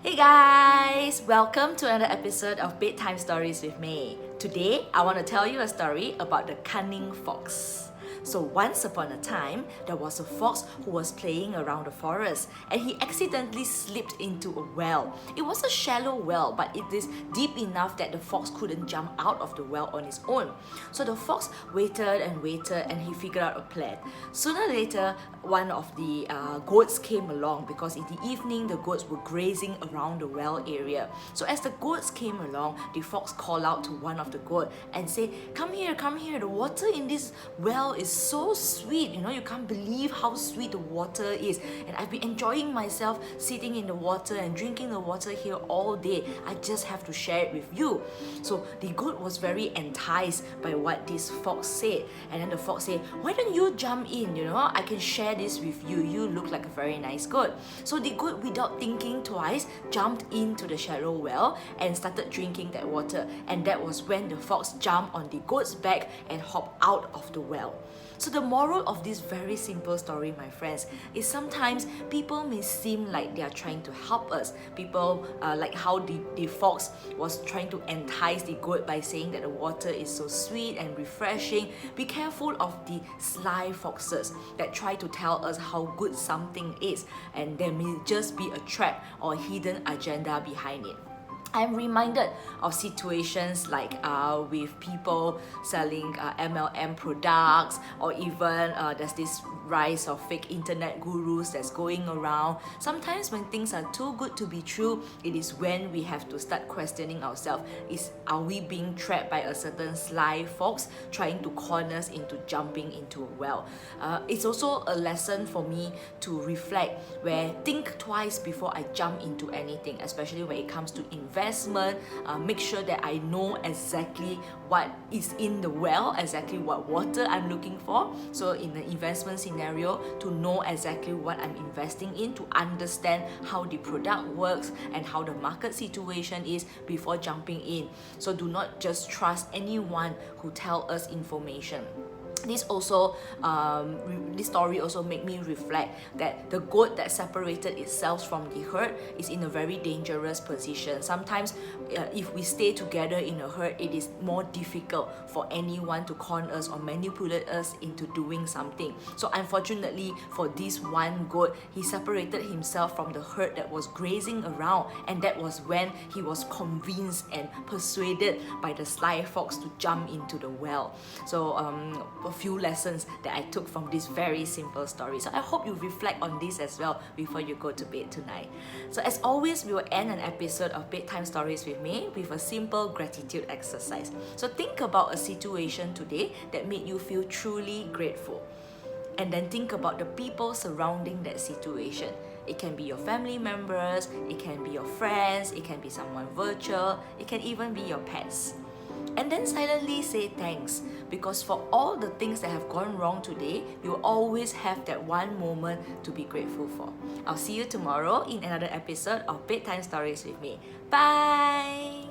Hey guys! Welcome to another episode of Bedtime Stories with me. Today, I want to tell you a story about the cunning fox. So once upon a time, there was a fox who was playing around the forest and he accidentally slipped into a well. It was a shallow well, but it is deep enough that the fox couldn't jump out of the well on his own. So the fox waited and he figured out a plan. Sooner or later, one of the goats came along because in the evening the goats were grazing around the well area. So as the goats came along, the fox called out to one of the goats and said, come here, the water in this well is so sweet, you can't believe how sweet the water is, and I've been enjoying myself sitting in the water and drinking the water here all day. I just have to share it with you. So the goat was very enticed by what this fox said, and then the fox said, why don't you jump in, I can share this with you. You look like a very nice goat. So the goat, without thinking twice, jumped into the shallow well and started drinking that water, and that was when the fox jumped on the goat's back and hopped out of the well. So the moral of this very simple story, my friends, is sometimes people may seem like they are trying to help us. People like how the fox was trying to entice the goat by saying that the water is so sweet and refreshing. Be careful of the sly foxes that try to tell us how good something is, and there may just be a trap or hidden agenda behind it. I'm reminded of situations like with people selling MLM products, or even there's this rise of fake internet gurus that's going around. Sometimes when things are too good to be true, it is when we have to start questioning ourselves. Are we being trapped by a certain sly fox trying to con us into jumping into a well? It's also a lesson for me to reflect, where think twice before I jump into anything, especially when it comes to investment. Make sure that I know exactly what is in the well, exactly what water I'm looking for. So in the investment scenario, to know exactly what I'm investing in, to understand how the product works and how the market situation is before jumping in. So do not just trust anyone who tell us information. This story also made me reflect that the goat that separated itself from the herd is in a very dangerous position. Sometimes if we stay together in a herd, it is more difficult for anyone to con us or manipulate us into doing something. So unfortunately for this one goat, he separated himself from the herd that was grazing around, and that was when he was convinced and persuaded by the sly fox to jump into the well. So a few lessons that I took from this very simple story. So I hope you reflect on this as well before you go to bed tonight. So as always, we will end an episode of Bedtime Stories with me with a simple gratitude exercise. So think about a situation today that made you feel truly grateful, and then think about the people surrounding that situation. It can be your family members, it can be your friends, it can be someone virtual, it can even be your pets. And then silently say thanks, because for all the things that have gone wrong today, you always have that one moment to be grateful for. I'll see you tomorrow in another episode of Bedtime Stories with me. Bye!